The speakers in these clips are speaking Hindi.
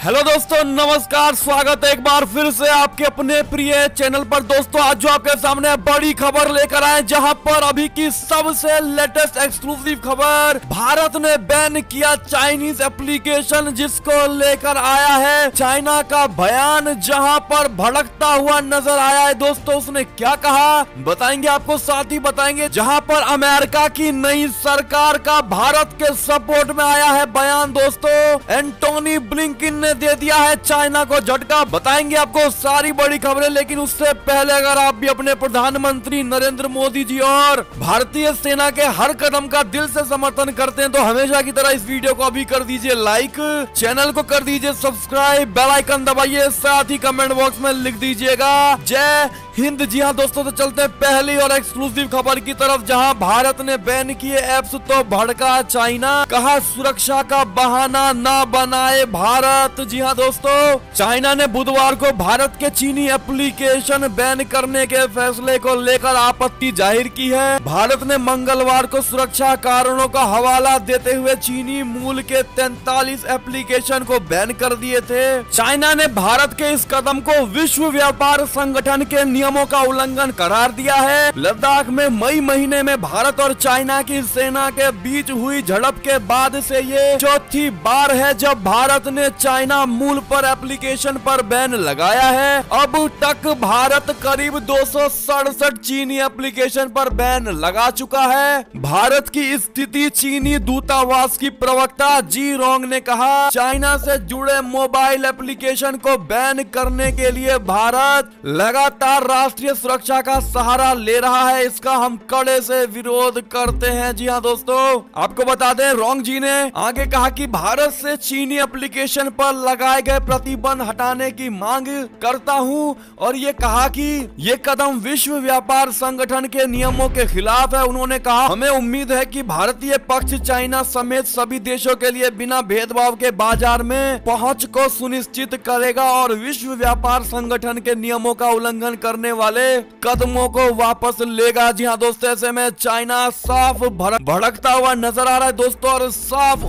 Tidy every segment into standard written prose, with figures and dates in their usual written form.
हेलो दोस्तों, नमस्कार। स्वागत है एक बार फिर से आपके अपने प्रिय चैनल पर। दोस्तों आज जो आपके सामने बड़ी खबर लेकर आए, जहां पर अभी की सबसे लेटेस्ट एक्सक्लूसिव खबर, भारत ने बैन किया चाइनीज एप्लीकेशन, जिसको लेकर आया है चाइना का बयान, जहां पर भड़कता हुआ नजर आया है। दोस्तों उसने क्या कहा बताएंगे आपको, साथ ही बताएंगे जहां पर अमेरिका की नई सरकार का भारत के सपोर्ट में आया है बयान। दोस्तों एंटोनी ब्लिंकन ने दे दिया है चाइना को झटका, बताएंगे आपको सारी बड़ी खबरें। लेकिन उससे पहले अगर आप भी अपने प्रधानमंत्री नरेंद्र मोदी जी और भारतीय सेना के हर कदम का दिल से समर्थन करते हैं तो हमेशा की तरह इस वीडियो को अभी कर दीजिए लाइक, चैनल को कर दीजिए सब्सक्राइब, बेल आइकन दबाइए, साथ ही कमेंट बॉक्स में लिख दीजिएगा जय हिंद। जी हाँ दोस्तों, तो चलते हैं पहली और एक्सक्लूसिव खबर की तरफ, जहां भारत ने बैन किए ऐप्स तो भड़का चाइना, कहा सुरक्षा का बहाना ना बनाए भारत। जी हाँ दोस्तों, चाइना ने बुधवार को भारत के चीनी एप्लीकेशन बैन करने के फैसले को लेकर आपत्ति जाहिर की है। भारत ने मंगलवार को सुरक्षा कारणों का हवाला देते हुए चीनी मूल के 43 एप्लीकेशन को बैन कर दिए थे। चाइना ने भारत के इस कदम को विश्व व्यापार संगठन के नियमों का उल्लंघन करार दिया है। लद्दाख में मई महीने में भारत और चाइना की सेना के बीच हुई झड़प के बाद से ये चौथी बार है जब भारत ने चाइना मूल पर एप्लीकेशन पर बैन लगाया है। अब तक भारत करीब 267 चीनी एप्लीकेशन पर बैन लगा चुका है। भारत की स्थिति चीनी दूतावास की प्रवक्ता जी रोंग ने कहा, चाइना से जुड़े मोबाइल एप्लीकेशन को बैन करने के लिए भारत लगातार राष्ट्रीय सुरक्षा का सहारा ले रहा है, इसका हम कड़े से विरोध करते हैं। जी हाँ दोस्तों, आपको बता दें रोंग जी ने आगे कहा कि भारत से चीनी एप्लीकेशन पर लगाए गए प्रतिबंध हटाने की मांग करता हूं और ये कहा कि ये कदम विश्व व्यापार संगठन के नियमों के खिलाफ है। उन्होंने कहा, हमें उम्मीद है कि भारतीय पक्ष चाइना समेत सभी देशों के लिए बिना भेदभाव के बाजार में पहुंच को सुनिश्चित करेगा और विश्व व्यापार संगठन के नियमों का उल्लंघन करने वाले कदमों को वापस लेगा। जी हाँ दोस्तों, ऐसे में चाइना साफ भड़कता हुआ नजर आ रहा है दोस्तों, और साफ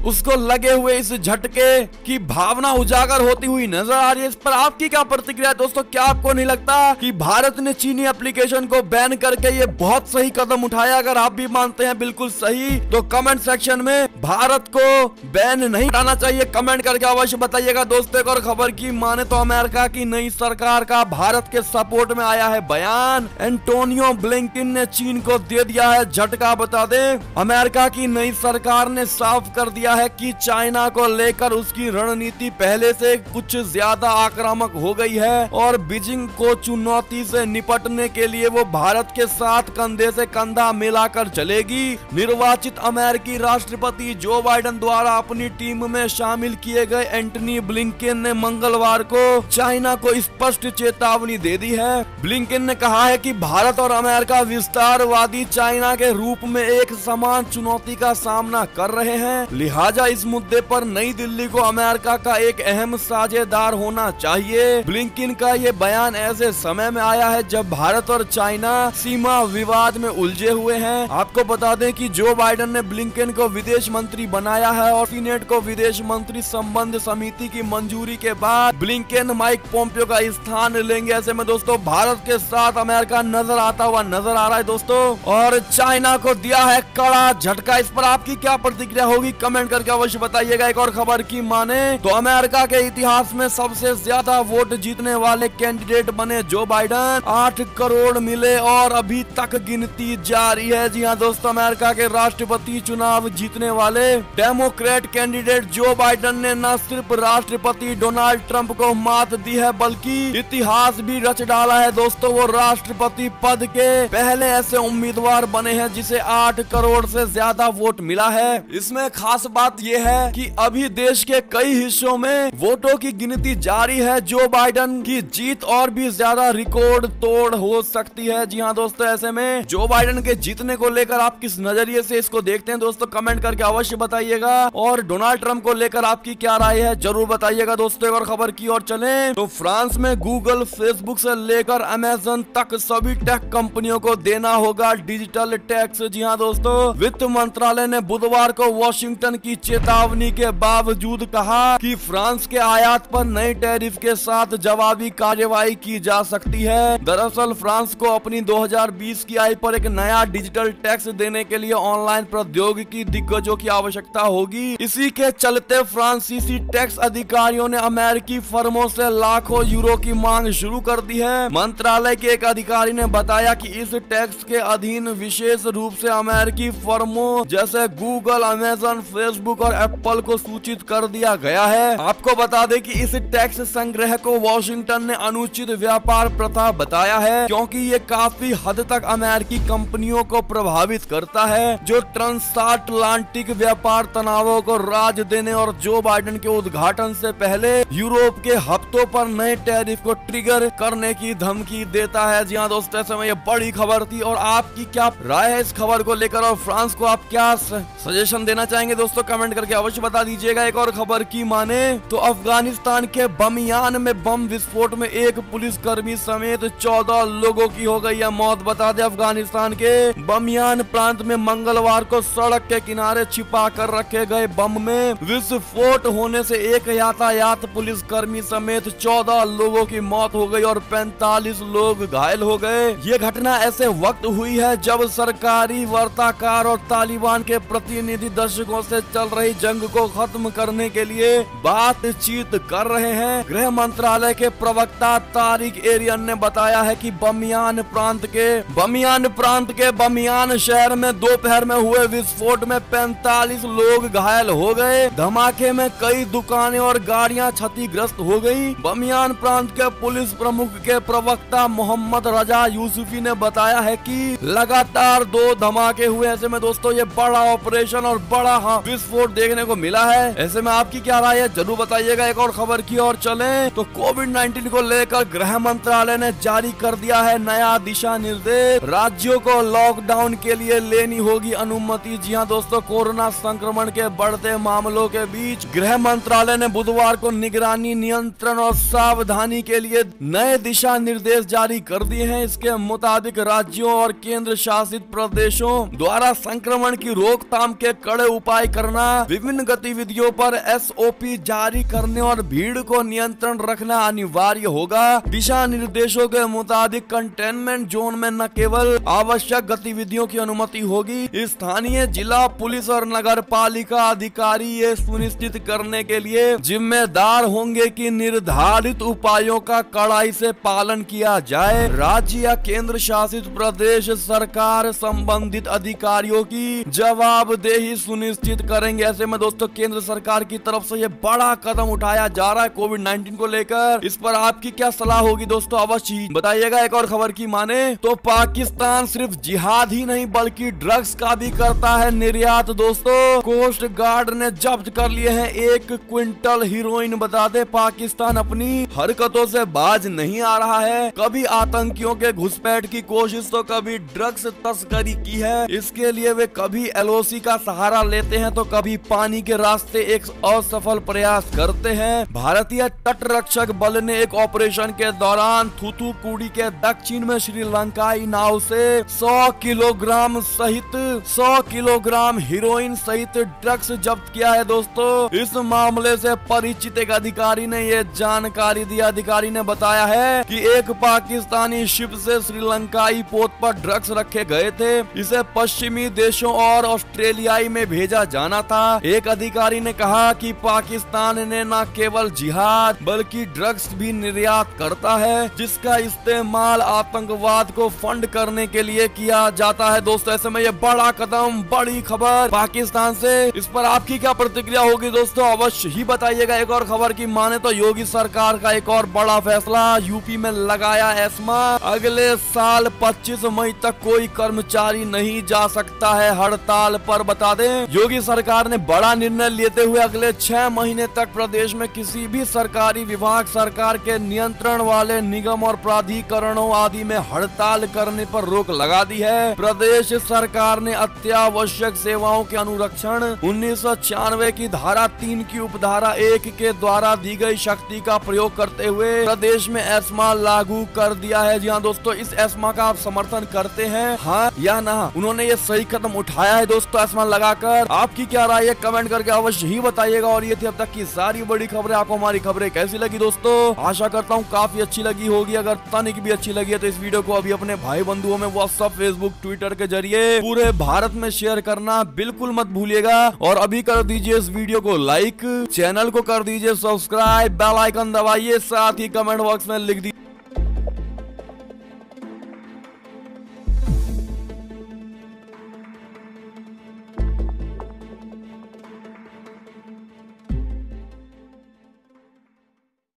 उसको लगे हुए इस झटके की भावना उजागर होती हुई नजर आ रही है। इस पर आपकी क्या प्रतिक्रिया है दोस्तों? क्या आपको नहीं लगता कि भारत ने चीनी एप्लीकेशन को बैन करके ये बहुत सही कदम उठाया? अगर आप भी मानते हैं बिल्कुल सही तो कमेंट सेक्शन में भारत को बैन नहीं हटाना चाहिए कमेंट करके अवश्य बताइएगा। दोस्तों एक और खबर की माने तो अमेरिका की नई सरकार का भारत के सपोर्ट में आया है बयान। एंटोनियो ब्लिंकन ने चीन को दे दिया है झटका। बता दें अमेरिका की नई सरकार ने साफ कर दिया है कि चाइना को लेकर उसकी रणनीति पहले से कुछ ज्यादा आक्रामक हो गई है और बीजिंग को चुनौती से निपटने के लिए वो भारत के साथ कंधे से कंधा मिलाकर चलेगी। निर्वाचित अमेरिकी राष्ट्रपति जो बाइडेन द्वारा अपनी टीम में शामिल किए गए एंटनी ब्लिंकन ने मंगलवार को चाइना को स्पष्ट चेतावनी दे दी है। ब्लिंकन ने कहा है कि भारत और अमेरिका विस्तारवादी चाइना के रूप में एक समान चुनौती का सामना कर रहे हैं, लिहाजा इस मुद्दे पर नई दिल्ली को अमेरिका का एक अहम साझेदार होना चाहिए। ब्लिंकन का ये बयान ऐसे समय में आया है जब भारत और चाइना सीमा विवाद में उलझे हुए हैं। आपको बता दें कि जो बाइडेन ने ब्लिंकन को विदेश मंत्री बनाया है और सीनेट को विदेश मंत्री संबंध समिति की मंजूरी के बाद ब्लिंकन माइक पोम्पियो का स्थान लेंगे। ऐसे में दोस्तों भारत के साथ अमेरिका नजर आता हुआ नजर आ रहा है दोस्तों, और चाइना को दिया है कड़ा झटका। इस पर आपकी क्या प्रतिक्रिया होगी कमेंट करके अवश्य बताइएगा। एक और खबर की माने तो अमेरिका के इतिहास में सबसे ज्यादा वोट जीतने वाले कैंडिडेट बने जो बाइडेन, 8 करोड़ मिले और अभी तक गिनती जारी है। जी हाँ दोस्तों, अमेरिका के राष्ट्रपति चुनाव जीतने वाले डेमोक्रेट कैंडिडेट जो बाइडेन ने न सिर्फ राष्ट्रपति डोनाल्ड ट्रंप को मात दी है बल्कि इतिहास भी रच डाला है दोस्तों। वो राष्ट्रपति पद के पहले ऐसे उम्मीदवार बने हैं जिसे 8 करोड़ से ज्यादा वोट मिला है। इसमें खास बात यह है कि अभी देश के कई हिस्सों में वोटों की गिनती जारी है। जो बाइडेन की जीत और भी ज्यादा रिकॉर्ड तोड़ हो सकती है। जी हाँ दोस्तों, ऐसे में जो बाइडेन के जीतने को लेकर आप किस नजरिए से इसको देखते हैं दोस्तों कमेंट करके अवश्य बताइएगा, और डोनाल्ड ट्रंप को लेकर आपकी क्या राय है जरूर बताइएगा दोस्तों। और खबर की ओर चलें तो फ्रांस में गूगल फेसबुक से से लेकर अमेज़न तक सभी टेक कंपनियों को देना होगा डिजिटल टैक्स। जी हाँ दोस्तों, वित्त मंत्रालय ने बुधवार को वॉशिंगटन की चेतावनी के बावजूद कहा कि फ्रांस के आयात पर नए टैरिफ के साथ जवाबी कार्यवाही की जा सकती है। दरअसल फ्रांस को अपनी 2020 की आय पर एक नया डिजिटल टैक्स देने के लिए ऑनलाइन प्रौद्योगिकी दिग्गजों की आवश्यकता होगी। इसी के चलते फ्रांसीसी टैक्स अधिकारियों ने अमेरिकी फर्मों से लाखों यूरो की मांग शुरू कर दी है। मंत्रालय के एक अधिकारी ने बताया कि इस टैक्स के अधीन विशेष रूप से अमेरिकी फर्मों जैसे गूगल, अमेज़न, फेसबुक और एप्पल को सूचित कर दिया गया है। आपको बता दें कि इस टैक्स संग्रह को वॉशिंगटन ने अनुचित व्यापार प्रथा बताया है, क्योंकि ये काफी हद तक अमेरिकी कंपनियों को प्रभावित करता है जो ट्रांसअटलांटिक व्यापार तनावों को राज देने और जो बाइडेन के उद्घाटन से पहले यूरोप के हफ्तों पर नए टैरिफ को ट्रिगर करने की धमकी देता है। जी हाँ दोस्तों, ऐसे में ये बड़ी खबर थी और आपकी क्या राय है इस खबर को लेकर और फ्रांस को आप क्या सजेशन देना चाहेंगे दोस्तों, कमेंट करके अवश्य बता दीजिएगा। एक और खबर की माने तो अफगानिस्तान के बमियान में बम विस्फोट में एक पुलिसकर्मी समेत 14 लोगों की हो गई है मौत। बता दें अफगानिस्तान के बमियान प्रांत में मंगलवार को सड़क के किनारे छिपा कर रखे गए बम में विस्फोट होने से एक यातायात पुलिसकर्मी समेत 14 लोगों की मौत हो गई और 45 लोग घायल हो गए। ये घटना ऐसे वक्त हुई है जब सरकारी वार्ताकार और तालिबान के प्रतिनिधि दशकों से चल रही जंग को खत्म करने के लिए बातचीत कर रहे हैं। गृह मंत्रालय के प्रवक्ता तारिक एरियन ने बताया है कि बमियान प्रांत के बमियान शहर में दोपहर में हुए विस्फोट में 45 लोग घायल हो गए। धमाके में कई दुकानें और गाड़ियां क्षतिग्रस्त हो गई। बमियान प्रांत के पुलिस प्रमुख के प्रवक्ता मोहम्मद रजा यूसुफी ने बताया है कि लगातार 2 धमाके हुए। ऐसे में दोस्तों ये बड़ा ऑपरेशन और बड़ा विस्फोट देखने को मिला है। ऐसे में आपकी क्या राय है जरूर बताइएगा। एक और खबर की ओर चलें तो कोविड-19 को लेकर गृह मंत्रालय ने जारी कर दिया है नया दिशा निर्देश। राज्यों को लॉकडाउन के लिए लेनी होगी अनुमति। जी हाँ दोस्तों, कोरोना संक्रमण के बढ़ते मामलों के बीच गृह मंत्रालय ने बुधवार को निगरानी, नियंत्रण और सावधानी के लिए नए दिशा निर्देश जारी कर दिए हैं। इसके मुताबिक राज्यों और केंद्र शासित प्रदेशों द्वारा संक्रमण की रोकथाम के कड़े उपाय करना, विभिन्न गतिविधियों पर SOP जारी करने और भीड़ को नियंत्रण रखना अनिवार्य होगा। दिशा निर्देशों के मुताबिक कंटेनमेंट जोन में न केवल आवश्यक गतिविधियों की अनुमति होगी, स्थानीय जिला पुलिस और नगर पालिका अधिकारी ये सुनिश्चित करने के लिए जिम्मेदार होंगे कि निर्धारित उपायों का कड़ाई से पालन किया जाए। राज्य या केंद्र शासित प्रदेश सरकार संबंधित अधिकारियों की जवाबदेही सुनिश्चित करेंगे। ऐसे में दोस्तों केंद्र सरकार की तरफ से ये बड़ा कदम उठाया जा रहा है कोविड-19 को लेकर। इस पर आपकी क्या सलाह होगी दोस्तों, अवश्य बताइएगा। एक और खबर की माने तो पाकिस्तान सिर्फ जिहाद ही नहीं बल्कि ड्रग्स का भी करता है निर्यात। दोस्तों कोस्ट गार्ड ने जब्त कर लिए हैं 1 क्विंटल हीरोइन। बता दे पाकिस्तान अपनी हरकतों से बाज नहीं आ रहा है। कभी आतंकियों के घुसपैठ की कोशिश तो कभी ड्रग्स तस्करी की है। इसके लिए वे कभी LOC का सहारा लेते हैं तो कभी पानी के रास्ते एक असफल प्रयास करते हैं। भारतीय तट रक्षक बल ने एक ऑपरेशन के दौरान थूथुकुडी के दक्षिण में श्रीलंकाई नाव से 100 किलोग्राम हीरोइन सहित ड्रग्स जब्त किया है। दोस्तों इस मामले से परिचित एक अधिकारी ने ये जानकारी दी। अधिकारी ने बताया है कि एक पाकिस्तानी शिप से श्रीलंकाई पोत पर ड्रग्स रखे गए थे। इसे पश्चिमी देशों और ऑस्ट्रेलियाई में भेजा जाना था। एक अधिकारी ने कहा कि पाकिस्तान ने न केवल जिहाद बल्कि ड्रग्स भी निर्यात करता है, जिसका इस्तेमाल आतंकवाद को फंड करने के लिए किया जाता है। दोस्तों ऐसे में ये बड़ा कदम, बड़ी खबर पाकिस्तान से। इस पर आपकी क्या प्रतिक्रिया होगी दोस्तों, अवश्य ही बताइएगा। एक और खबर की माने तो योगी सरकार का एक और बड़ा फैसला, यूपी में लगाया एस्मा। अगले साल 25 मई तक कोई कर्मचारी नहीं जा सकता है हड़ताल पर। बता दें योगी सरकार ने बड़ा निर्णय लेते हुए अगले 6 महीने तक प्रदेश में किसी भी सरकारी विभाग, सरकार के नियंत्रण वाले निगम और प्राधिकरणों आदि में हड़ताल करने पर रोक लगा दी है। प्रदेश सरकार ने अत्यावश्यक सेवाओं के अनुरक्षण 1996 की धारा 3 की उपधारा 1 के द्वारा दी गई शक्ति का प्रयोग करते हुए प्रदेश में एस्मा एस्मा लागू कर दिया है। जी हाँ दोस्तों, इस एस्मा का आप समर्थन करते हैं, हाँ या ना? उन्होंने ये सही कदम उठाया है दोस्तों एस्मा लगाकर। आपकी क्या राय है कमेंट करके अवश्य ही बताइएगा। और ये थी अब तक की सारी बड़ी खबरें। आपको हमारी खबरें कैसी लगी दोस्तों? आशा करता हूँ काफी अच्छी लगी होगी। अगर तनिक भी अच्छी लगी है तो इस वीडियो को अभी अपने भाई बंधुओं में व्हाट्सएप, फेसबुक, ट्विटर के जरिए पूरे भारत में शेयर करना बिल्कुल मत भूलिएगा। और अभी कर दीजिए इस वीडियो को लाइक, चैनल को कर दीजिए सब्सक्राइब, बेल आइकन दबाइए, साथ ही कमेंट बॉक्स में लिख दीजिए